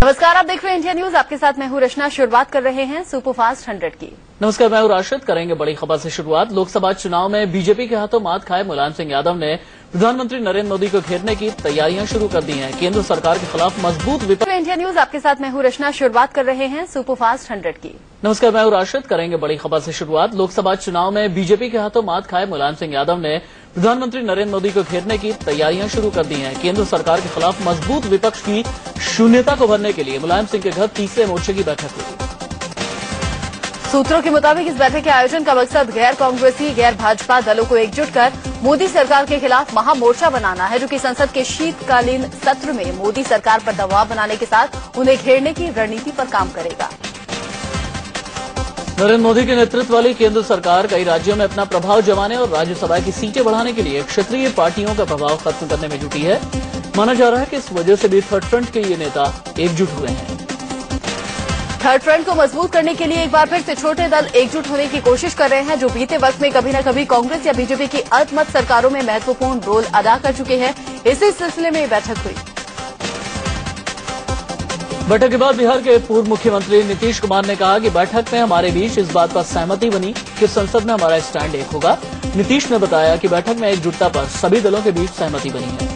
नमस्कार, आप देख रहे हैं इंडिया न्यूज। आपके साथ मैं हूं रचना। शुरुआत कर रहे हैं सुपरफास्ट 100 की। नमस्कार, मैं हूं राशिद। करेंगे बड़ी खबर से शुरुआत। लोकसभा चुनाव में बीजेपी के हाथों मात खाए मुलायम सिंह यादव ने प्रधानमंत्री नरेंद्र मोदी को घेरने की तैयारियां शुरू कर दी हैं। केंद्र सरकार के खिलाफ मजबूत विपक्ष। इंडिया न्यूज, आपके साथ मैं हूं रचना। शुरुआत कर रहे हैं सुपरफास्ट 100 की। नमस्कार, मैं हूं राशिद। करेंगे बड़ी खबर से शुरुआत। लोकसभा चुनाव में बीजेपी के हाथों मात खाए मुलायम सिंह यादव ने प्रधानमंत्री नरेंद्र मोदी को घेरने की तैयारियां शुरू कर दी हैं। केंद्र सरकार के खिलाफ मजबूत विपक्ष की शून्यता को भरने के लिए मुलायम सिंह के घर तीसरे मोर्चे की बैठक हुई। सूत्रों के मुताबिक इस बैठक के आयोजन का मकसद गैर कांग्रेसी, गैर भाजपा दलों को एकजुट कर मोदी सरकार के खिलाफ महामोर्चा बनाना है, जो कि संसद के शीतकालीन सत्र में मोदी सरकार पर दबाव बनाने के साथ उन्हें घेरने की रणनीति पर काम करेगा। नरेंद्र मोदी के नेतृत्व वाली केंद्र सरकार कई राज्यों में अपना प्रभाव जमाने और राज्यसभा की सीटें बढ़ाने के लिए क्षेत्रीय पार्टियों का प्रभाव खत्म करने में जुटी है। माना जा रहा है कि इस वजह से भी थर्ड फ्रंट के ये नेता एकजुट हुए हैं। थर्ड फ्रंट को मजबूत करने के लिए एक बार फिर से छोटे दल एकजुट होने की कोशिश कर रहे हैं, जो बीते वक्त में कभी न कभी कांग्रेस या बीजेपी की अल्पमत सरकारों में महत्वपूर्ण रोल अदा कर चुके हैं। इसी सिलसिले में बैठक हुई। बैठक के बाद बिहार के पूर्व मुख्यमंत्री नीतीश कुमार ने कहा कि बैठक में हमारे बीच इस बात पर सहमति बनी कि संसद में हमारा स्टैंड एक होगा। नीतीश ने बताया कि बैठक में एकजुटता पर सभी दलों के बीच सहमति बनी है।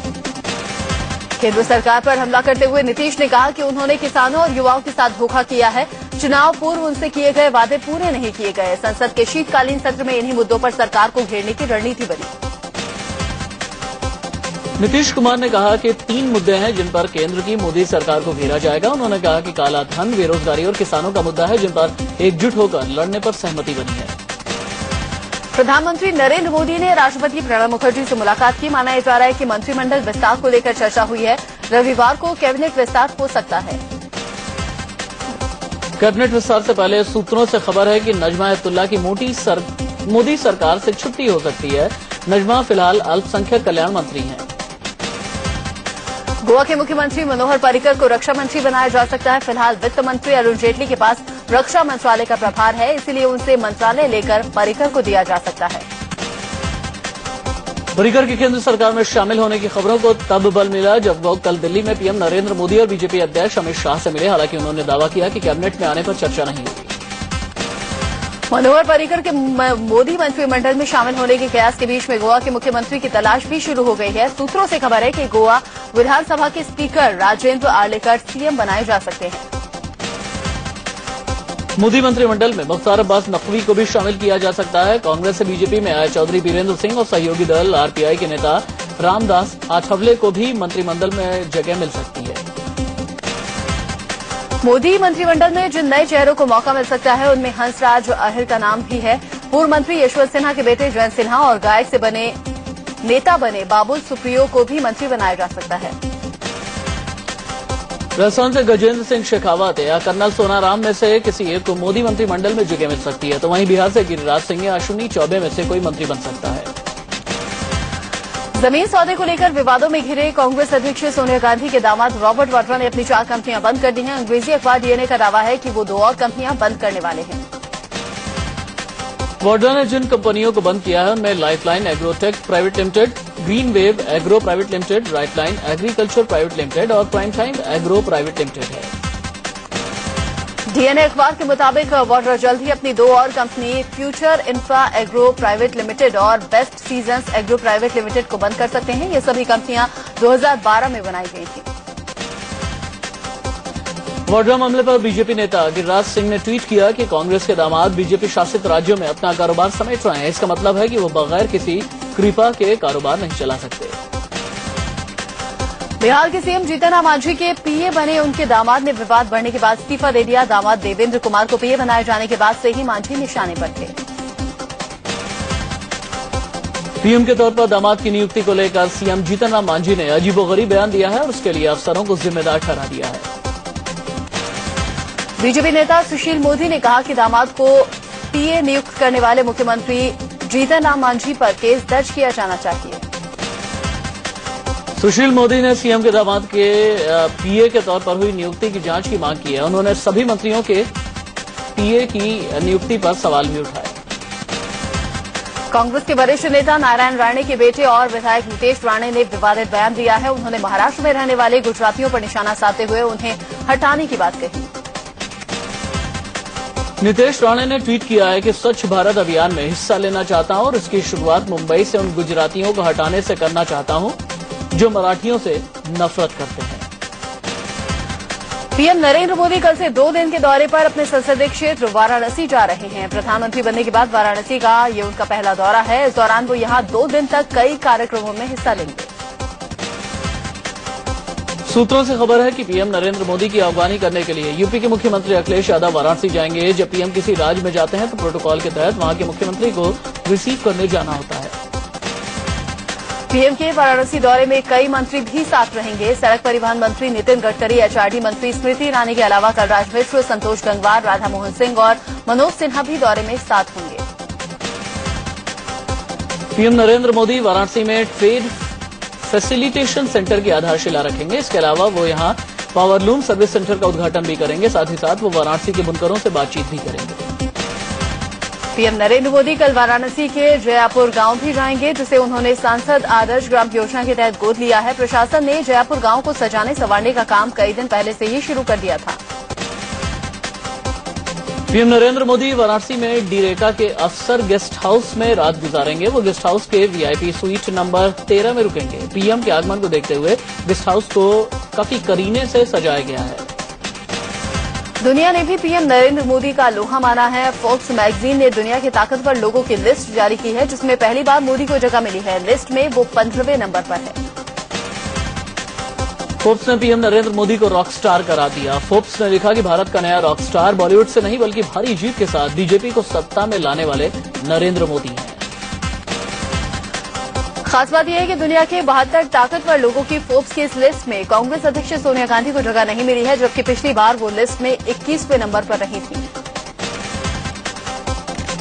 केंद्र सरकार पर हमला करते हुए नीतीश ने कहा कि उन्होंने किसानों और युवाओं के साथ धोखा किया है। चुनाव पूर्व उनसे किए गए वादे पूरे नहीं किए गए। संसद के शीतकालीन सत्र में इन्हीं मुद्दों पर सरकार को घेरने की रणनीति बनी। नीतीश कुमार ने कहा कि 3 मुद्दे हैं जिन पर केंद्र की मोदी सरकार को घेरा जाएगा। उन्होंने कहा कि काला धन, बेरोजगारी और किसानों का मुद्दा है, जिन पर एकजुट होकर लड़ने पर सहमति बनी है। प्रधानमंत्री नरेंद्र मोदी ने राष्ट्रपति प्रणब मुखर्जी से मुलाकात की। माना जा रहा है कि मंत्रिमंडल विस्तार को लेकर चर्चा हुई है। रविवार को कैबिनेट विस्तार हो सकता है। कैबिनेट विस्तार से पहले सूत्रों से खबर है कि नजमा हेपतुल्ला की मोदी सरकार से छुट्टी हो सकती है। नजमा फिलहाल अल्पसंख्यक कल्याण मंत्री हैं। गोवा के मुख्यमंत्री मनोहर पर्रिकर को रक्षा मंत्री बनाया जा सकता है। फिलहाल वित्त मंत्री अरुण जेटली के पास रक्षा मंत्रालय का प्रभार है, इसलिए उनसे मंत्रालय लेकर पर्रिकर को दिया जा सकता है। पर्रिकर के केंद्र सरकार में शामिल होने की खबरों को तब बल मिला जब वो कल दिल्ली में पीएम नरेंद्र मोदी और बीजेपी अध्यक्ष अमित शाह से मिले। हालांकि उन्होंने दावा किया कि कैबिनेट में आने पर चर्चा नहीं होगी। मनोहर पर्रिकर के मोदी मंत्रिमंडल में शामिल होने के कयास के बीच में गोवा के मुख्यमंत्री की तलाश भी शुरू हो गई है। सूत्रों से खबर है कि गोवा विधानसभा के स्पीकर राजेंद्र आर्लेकर सीएम बनाए जा सकते हैं। मोदी मंत्रिमंडल में मुख्तार अब्बास नकवी को भी शामिल किया जा सकता है। कांग्रेस से बीजेपी में आए चौधरी बीरेंद्र सिंह और सहयोगी दल आरपीआई के नेता रामदास आठवले को भी मंत्रिमंडल में जगह मिल सकती है। मोदी मंत्रिमंडल में जिन नए चेहरों को मौका मिल सकता है, उनमें हंसराज अहिर का नाम भी है। पूर्व मंत्री यशवंत सिन्हा के बेटे जयंत सिन्हा और गायक से नेता बने बाबुल सुप्रियो को भी मंत्री बनाया जा सकता है। राजस्थान से गजेंद्र सिंह शेखावत या कर्नल सोनाराम में से किसी एक को मोदी मंत्रिमंडल में जगह मिल सकती है। तो वहीं बिहार से गिरिराज सिंह या अश्विनी चौबे में से कोई मंत्री बन सकता है। जमीन सौदे को लेकर विवादों में घिरे कांग्रेस अध्यक्ष सोनिया गांधी के दामाद रॉबर्ट वाड्रा ने अपनी 4 कंपनियां बंद कर दी हैं। अंग्रेजी अखबार डीएनए का दावा है कि वो 2 और कंपनियां बंद करने वाले हैं। वाड्रा ने जिन कंपनियों को बंद किया है उनमें Lifeline Agrotech Private Limited, Green Wave Agro Private Limited, Rightline Agriculture Private Limited और Prime Time Agro Private Limited है। डीएनए अखबार के मुताबिक वाड्रा जल्द ही अपनी 2 और कंपनी Future Infra Agro Private Limited और Best Seasons Agro Private Limited को बंद कर सकते हैं। ये सभी कंपनियां 2012 में बनाई गई थी। वाड्रा मामले पर बीजेपी नेता गिरिराज सिंह ने ट्वीट किया कि कांग्रेस के दामाद बीजेपी शासित राज्यों में अपना कारोबार समेट रहे हैं। इसका मतलब है कि वो बगैर किसी कृपा के कारोबार नहीं चला सकते। बिहार के सीएम जीतन राम मांझी के पीए बने उनके दामाद ने विवाद बढ़ने के बाद इस्तीफा दे दिया। दामाद देवेंद्र कुमार को पीए बनाए जाने के बाद से ही मांझी निशाने पर थे। पीएम के तौर पर दामाद की नियुक्ति को लेकर सीएम जीतन राम मांझी ने अजीबोगरीब बयान दिया है और उसके लिए अफसरों को जिम्मेदार ठहरा दिया है। बीजेपी नेता सुशील मोदी ने कहा कि दामाद को पीए नियुक्त करने वाले मुख्यमंत्री जीतन राम मांझी पर केस दर्ज किया जाना चाहिए। सुशील मोदी ने सीएम के दामाद के पीए के तौर पर हुई नियुक्ति की जांच की मांग की है। उन्होंने सभी मंत्रियों के पीए की नियुक्ति पर सवाल भी उठाए। कांग्रेस के वरिष्ठ नेता नारायण राणे के बेटे और विधायक नितेश राणे ने विवादित बयान दिया है। उन्होंने महाराष्ट्र में रहने वाले गुजरातियों पर निशाना साधते हुए उन्हें हटाने की बात कही। नितेश राणे ने ट्वीट किया है कि स्वच्छ भारत अभियान में हिस्सा लेना चाहता हूं और इसकी शुरुआत मुंबई से उन गुजरातियों को हटाने से करना चाहता हूं जो मराठियों से नफरत करते हैं। पीएम नरेंद्र मोदी कल से 2 दिन के दौरे पर अपने संसदीय क्षेत्र वाराणसी जा रहे हैं। प्रधानमंत्री बनने के बाद वाराणसी का ये उनका पहला दौरा है। इस दौरान वो यहां 2 दिन तक कई कार्यक्रमों में हिस्सा लेंगे। सूत्रों से खबर है कि पीएम नरेंद्र मोदी की अगवानी करने के लिए यूपी के मुख्यमंत्री अखिलेश यादव वाराणसी जाएंगे। जब पीएम किसी राज्य में जाते हैं तो प्रोटोकॉल के तहत वहां के मुख्यमंत्री को रिसीव करने जाना होता है। पीएम के वाराणसी दौरे में कई मंत्री भी साथ रहेंगे। सड़क परिवहन मंत्री नितिन गडकरी, एचआरडी मंत्री स्मृति ईरानी के अलावा कलराज मिश्र, संतोष गंगवार, राधा मोहन सिंह और मनोज सिन्हा भी दौरे में साथ होंगे। पीएम नरेंद्र मोदी वाराणसी में ट्रेड फैसिलिटेशन सेंटर की आधारशिला रखेंगे। इसके अलावा वो यहां पावरलूम सर्विस सेंटर का उद्घाटन भी करेंगे। साथ ही साथ वो वाराणसी के बुनकरों से बातचीत भी करेंगे। पीएम नरेंद्र मोदी कल वाराणसी के जयापुर गांव भी जाएंगे, जिसे उन्होंने सांसद आदर्श ग्राम योजना के तहत गोद लिया है। प्रशासन ने जयापुर गांव को सजाने संवारने का काम कई दिन पहले से ही शुरू कर दिया था। पीएम नरेंद्र मोदी वाराणसी में डीरेका के अफसर गेस्ट हाउस में रात गुजारेंगे। वो गेस्ट हाउस के वीआईपी स्वीट नंबर 13 में रुकेंगे। पीएम के आगमन को देखते हुए गेस्ट हाउस को काफी करीने से सजाया गया है। दुनिया ने भी पीएम नरेंद्र मोदी का लोहा माना है। फोर्ब्स मैगजीन ने दुनिया के ताकतवर लोगों की लिस्ट जारी की है, जिसमें पहली बार मोदी को जगह मिली है। लिस्ट में वो 15वें नंबर पर है। फोर्ब्स ने पीएम नरेंद्र मोदी को रॉक स्टार करार दिया। फोर्ब्स ने लिखा कि भारत का नया रॉक स्टार बॉलीवुड से नहीं बल्कि भारी जीत के साथ बीजेपी को सत्ता में लाने वाले नरेंद्र मोदी हैं। खास बात यह है कि दुनिया के 72 ताकतवर लोगों की फोर्ब्स की इस लिस्ट में कांग्रेस अध्यक्ष सोनिया गांधी को जगह नहीं मिली है, जबकि पिछली बार वो लिस्ट में 21वें नंबर पर रही थी।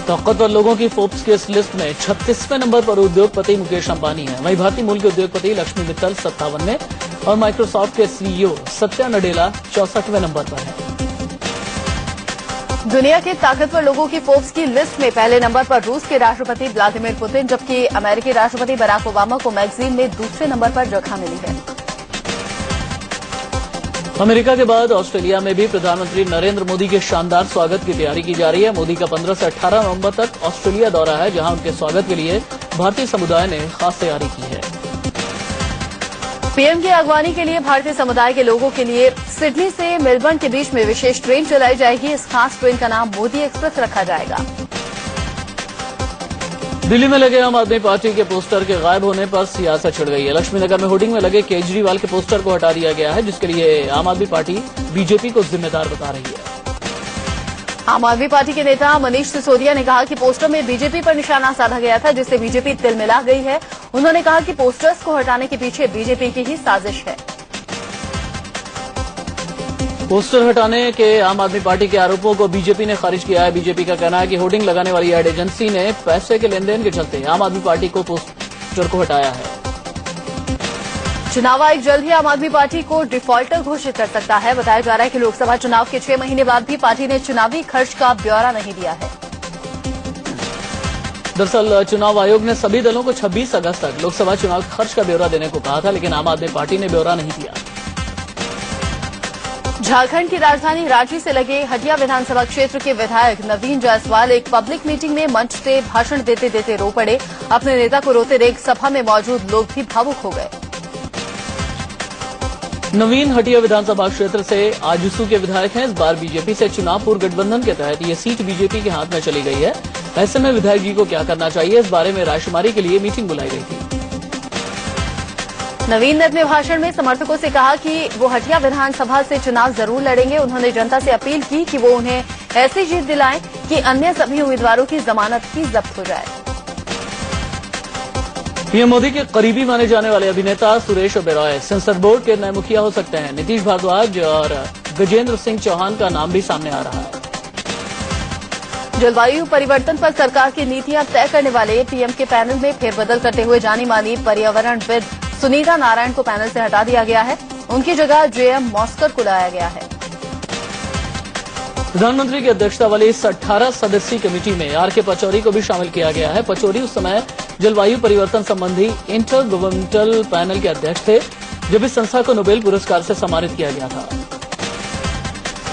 ताकतवर लोगों की फोर्ब्स की इस लिस्ट में 36वें नंबर पर उद्योगपति मुकेश अंबानी है। वहीं भारतीय मूल के उद्योगपति लक्ष्मी मित्तल 57वें और माइक्रोसॉफ्ट के सीईओ सत्या नडेला 64वें नंबर पर है। दुनिया के ताकतवर लोगों की फोर्ब्स की लिस्ट में पहले नंबर पर रूस के राष्ट्रपति व्लादिमीर पुतिन, जबकि अमेरिकी राष्ट्रपति बराक ओबामा को मैगजीन में दूसरे नंबर पर जगह मिली है। अमेरिका के बाद ऑस्ट्रेलिया में भी प्रधानमंत्री नरेंद्र मोदी के शानदार स्वागत की तैयारी की जा रही है। मोदी का 15 से 18 नवंबर तक ऑस्ट्रेलिया दौरा है, जहां उनके स्वागत के लिए भारतीय समुदाय ने खास तैयारी की है। पीएम की अगवानी के लिए भारतीय समुदाय के लोगों के लिए सिडनी से मेलबर्न के बीच में विशेष ट्रेन चलाई जाएगी। इस खास ट्रेन का नाम मोदी एक्सप्रेस रखा जाएगा। दिल्ली में लगे आम आदमी पार्टी के पोस्टर के गायब होने पर सियासत छिड़ गई है। लक्ष्मीनगर में होर्डिंग में लगे केजरीवाल के पोस्टर को हटा दिया गया है, जिसके लिए आम आदमी पार्टी बीजेपी को जिम्मेदार बता रही है। आम आदमी पार्टी के नेता मनीष सिसोदिया ने कहा कि पोस्टर में बीजेपी पर निशाना साधा गया था, जिससे बीजेपी तिलमिला गई है। उन्होंने कहा कि पोस्टर्स को हटाने के पीछे बीजेपी की ही साजिश है। पोस्टर हटाने के आम आदमी पार्टी के आरोपों को बीजेपी ने खारिज किया है। बीजेपी का कहना है कि होर्डिंग लगाने वाली एड एजेंसी ने पैसे के लेनदेन के चलते आम आदमी पार्टी को पोस्टर को हटाया है। चुनाव आयोग जल्द ही आम आदमी पार्टी को डिफॉल्टर घोषित कर सकता है। बताया जा रहा है कि लोकसभा चुनाव के 6 महीने बाद भी पार्टी ने चुनावी खर्च का ब्यौरा नहीं दिया है। दरअसल चुनाव आयोग ने सभी दलों को 26 अगस्त तक लोकसभा चुनाव खर्च का ब्यौरा देने को कहा था, लेकिन आम आदमी पार्टी ने ब्यौरा नहीं दिया। झारखंड की राजधानी रांची से लगे हटिया विधानसभा क्षेत्र के विधायक नवीन जायसवाल एक पब्लिक मीटिंग में मंच से भाषण देते देते रो पड़े। अपने नेता को रोते देख सभा में मौजूद लोग भी भावुक हो गए। नवीन हटिया विधानसभा क्षेत्र से आजसू के विधायक हैं। इस बार बीजेपी से चुनाव पूर्व गठबंधन के तहत ये सीट बीजेपी के हाथ में चली गई है। ऐसे में विधायक जी को क्या करना चाहिए, इस बारे में रायशुमारी के लिए मीटिंग बुलाई गई थी। नवीन ने अपने भाषण में समर्थकों से कहा कि वो हटिया विधानसभा से चुनाव जरूर लड़ेंगे। उन्होंने जनता से अपील की कि वो उन्हें ऐसी जीत दिलाएं कि अन्य सभी उम्मीदवारों की जमानत ही जब्त हो जाए। पीएम मोदी के करीबी माने जाने वाले अभिनेता सुरेश ओबेरॉय सेंसर बोर्ड के नए मुखिया हो सकते हैं। नीतीश भारद्वाज और गजेंद्र सिंह चौहान का नाम भी सामने आ रहा है। जलवायु परिवर्तन पर सरकार की नीतियां तय करने वाले पीएम के पैनल में फेरबदल करते हुए जानी मानी पर्यावरणविद सुनीता नारायण को पैनल से हटा दिया गया है। उनकी जगह जेएम मॉस्कर को लाया गया है। प्रधानमंत्री की अध्यक्षता वाली इस 18 सदस्यीय कमेटी में आर.के. पचौरी को भी शामिल किया गया है। पचौरी उस समय जलवायु परिवर्तन संबंधी इंटर गवर्नमेंटल पैनल के अध्यक्ष थे, जब इस संस्था को नोबेल पुरस्कार से सम्मानित किया गया था।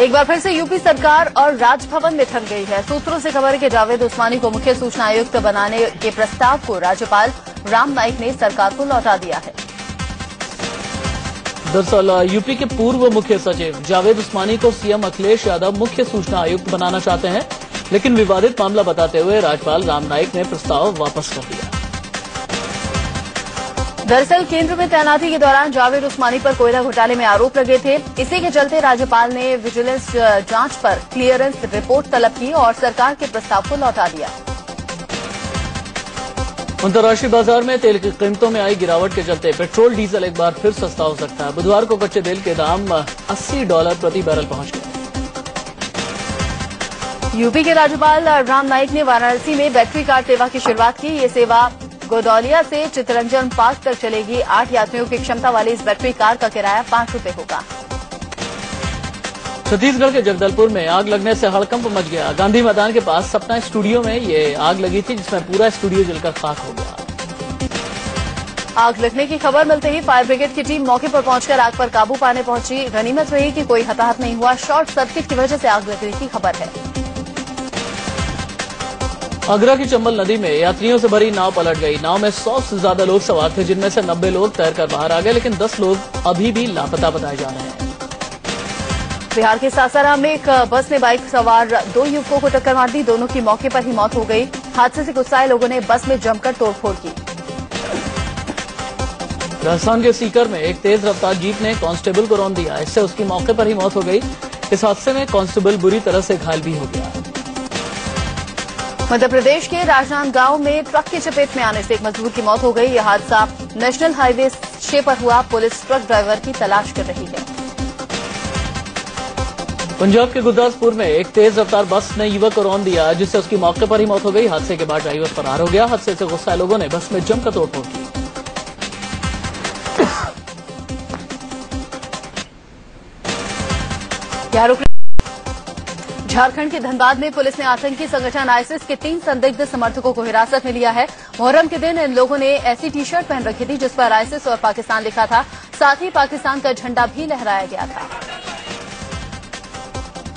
एक बार फिर से यूपी सरकार और राजभवन में थम गई है। सूत्रों से खबर है कि जावेद उस्मानी को मुख्य सूचना आयुक्त बनाने के प्रस्ताव को राज्यपाल राम नाईक ने सरकार को लौटा दिया है। दरअसल यूपी के पूर्व मुख्य सचिव जावेद उस्मानी को सीएम अखिलेश यादव मुख्य सूचना आयुक्त बनाना चाहते हैं, लेकिन विवादित मामला बताते हुए राज्यपाल राम नाईक ने प्रस्ताव वापस कर दिया। दरअसल केंद्र में तैनाती के दौरान जावेद उस्मानी पर कोयला घोटाले में आरोप लगे थे। इसी के चलते राज्यपाल ने विजिलेंस जांच पर क्लियरेंस रिपोर्ट तलब की और सरकार के प्रस्ताव को लौटा दिया। अंतर्राष्ट्रीय बाजार में तेल की कीमतों में आई गिरावट के चलते पेट्रोल डीजल एक बार फिर सस्ता हो सकता है। बुधवार को कच्चे तेल के दाम $80 प्रति बैरल पहुंच गए। यूपी के राज्यपाल राम नाईक ने वाराणसी में बैटरी कार सेवा की शुरुआत की। ये सेवा गोदौलिया से चित्तरंजन पार्क तक चलेगी। 8 यात्रियों की क्षमता वाली इस बैटरी कार का किराया ₹5 होगा। छत्तीसगढ़ के जगदलपुर में आग लगने से हड़कंप मच गया। गांधी मैदान के पास सपना स्टूडियो में ये आग लगी थी, जिसमें पूरा स्टूडियो जलकर खाक हो गया। आग लगने की खबर मिलते ही फायर ब्रिगेड की टीम मौके पर पहुंचकर आग पर काबू पाने पहुंची। गनीमत रही कि कोई हताहत नहीं हुआ। शॉर्ट सर्किट की वजह से आग लगने की खबर है। आगरा की चंबल नदी में यात्रियों से भरी नाव पलट गई। नाव में 100 से ज्यादा लोग सवार थे, जिनमें से 90 लोग तैरकर बाहर आ गए, लेकिन 10 लोग अभी भी लापता बताए जा रहे हैं। बिहार के सासाराम में एक बस ने बाइक सवार 2 युवकों को टक्कर मार दी। दोनों की मौके पर ही मौत हो गई। हादसे से गुस्साए लोगों ने बस में जमकर तोड़फोड़ की। राजस्थान के सीकर में एक तेज रफ्तार जीप ने कांस्टेबल को रौंद दिया। इससे उसकी मौके पर ही मौत हो गई। इस हादसे में कांस्टेबल बुरी तरह से घायल भी हो गया। मध्य प्रदेश के राजनांदगांव में ट्रक की चपेट में आने से एक मजदूर की मौत हो गई। यह हादसा नेशनल हाईवे 6 पर हुआ। पुलिस ट्रक ड्राइवर की तलाश कर रही है। पंजाब के गुरदासपुर में एक तेज रफ्तार बस ने युवक को रौंद दिया, जिससे उसकी मौके पर ही मौत हो गई। हादसे के बाद ड्राइवर फरार हो गया। हादसे से गुस्साए लोगों ने बस में जमकर तोड़फोड़ की। झारखंड के धनबाद में पुलिस ने आतंकी संगठन आईएसआईएस के 3 संदिग्ध समर्थकों को हिरासत में लिया है। मुहर्रम के दिन इन लोगों ने ऐसी टी शर्ट पहन रखी थी जिस पर आईएसआईएस और पाकिस्तान लिखा था। साथ ही पाकिस्तान का झंडा भी लहराया गया था।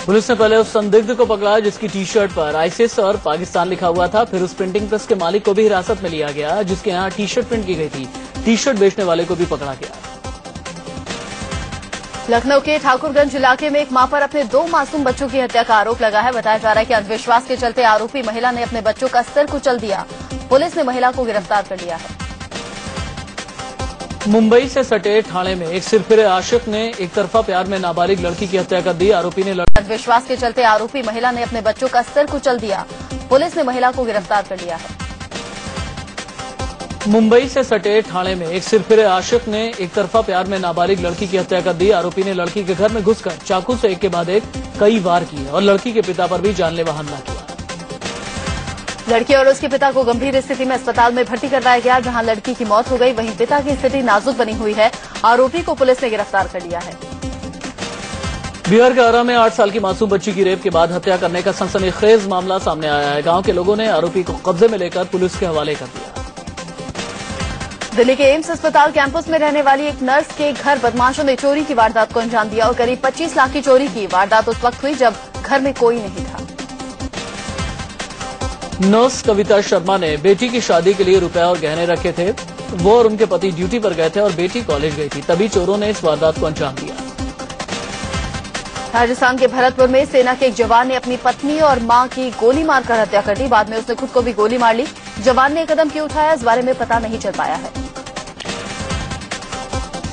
पुलिस ने पहले उस संदिग्ध को पकड़ा जिसकी टी शर्ट पर आईएसआईएस और पाकिस्तान लिखा हुआ था। फिर उस प्रिंटिंग प्रेस के मालिक को भी हिरासत में लिया गया, जिसके यहाँ टी शर्ट प्रिंट की गई थी। टी शर्ट बेचने वाले को भी पकड़ा गया। लखनऊ के ठाकुरगंज इलाके में एक मां पर अपने 2 मासूम बच्चों की हत्या का आरोप लगाया है। बताया जा रहा है कि अंधविश्वास के चलते आरोपी महिला ने अपने बच्चों का सिर कुचल दिया। पुलिस ने महिला को गिरफ्तार कर लिया है। मुंबई से सटे ठाणे में एक सिरफिरे आशिक ने एक तरफा प्यार में नाबालिग लड़की की हत्या कर दी। आरोपी ने अंधविश्वास के चलते आरोपी महिला ने अपने बच्चों का सिर कुचल दिया। पुलिस ने महिला को गिरफ्तार कर लिया है। मुंबई से सटे ठाणे में एक सिरफिरे आशिक ने एक तरफा प्यार में नाबालिग लड़की की हत्या कर दी। आरोपी ने लड़की के घर में घुसकर चाकू से एक के बाद एक कई वार किए और लड़की के पिता पर भी जानलेवा हमला किया। लड़की और उसके पिता को गंभीर स्थिति में अस्पताल में भर्ती करवाया गया, जहां लड़की की मौत हो गई। वहीं पिता की स्थिति नाजुक बनी हुई है। आरोपी को पुलिस ने गिरफ्तार कर लिया है। बिहार के आरा में 8 साल की मासूम बच्ची की रेप के बाद हत्या करने का सनसनीखेज मामला सामने आया है। गांव के लोगों ने आरोपी को कब्जे में लेकर पुलिस के हवाले कर दिया। दिल्ली के एम्स अस्पताल कैंपस में रहने वाली एक नर्स के घर बदमाशों ने चोरी की वारदात को अंजाम दिया और करीब 25 लाख की चोरी की। वारदात उस वक्त हुई जब घर में कोई नहीं था। नर्स कविता शर्मा ने बेटी की शादी के लिए रुपए और गहने रखे थे। वो और उनके पति ड्यूटी पर गए थे और बेटी कॉलेज गई थी, तभी चोरों ने इस वारदात को अंजाम दिया। राजस्थान के भरतपुर में सेना के एक जवान ने अपनी पत्नी और मां की गोली मारकर हत्या कर दी। बाद में उसने खुद को भी गोली मार ली। जवान ने कदम क्यों उठाया, इस बारे में पता नहीं चल पाया है।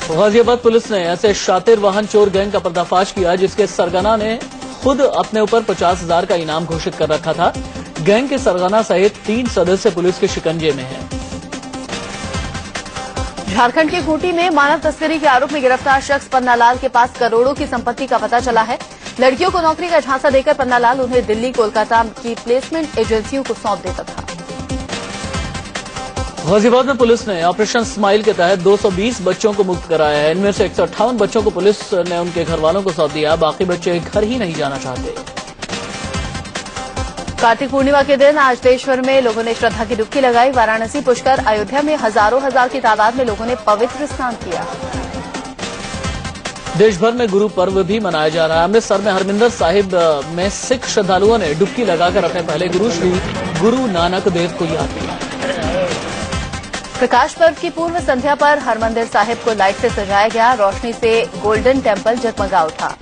गाजियाबाद पुलिस ने ऐसे शातिर वाहन चोर गैंग का पर्दाफाश किया, जिसके सरगना ने खुद अपने ऊपर 50,000 का इनाम घोषित कर रखा था। गैंग के सरगना सहित 3 सदस्य पुलिस के शिकंजे में हैं। झारखंड के खूंटी में मानव तस्करी के आरोप में गिरफ्तार शख्स पन्नालाल के पास करोड़ों की संपत्ति का पता चला है। लड़कियों को नौकरी का झांसा देकर पन्नालाल उन्हें दिल्ली, कोलकाता की प्लेसमेंट एजेंसियों को सौंप देता था। गाजियाबाद में पुलिस ने ऑपरेशन स्माइल के तहत 220 बच्चों को मुक्त कराया है। इनमें से 158 बच्चों को पुलिस ने उनके घर वालों को सौंप दिया। बाकी बच्चे घर ही नहीं जाना चाहते। कार्तिक पूर्णिमा के दिन आज देशभर में लोगों ने श्रद्धा की डुबकी लगाई। वाराणसी, पुष्कर, अयोध्या में हजार की तादाद में लोगों ने पवित्र स्नान किया। देश भर में गुरु पर्व भी मनाया जा रहा है। अमृतसर में हरमिंदर साहिब में सिख श्रद्धालुओं ने डुबकी लगाकर अपने पहले गुरु श्री गुरु नानक देव को याद किया। प्रकाश पर्व की पूर्व संध्या पर हरमंदिर साहिब को लाइट से सजाया गया। रोशनी से गोल्डन टेम्पल जगमगा उठा।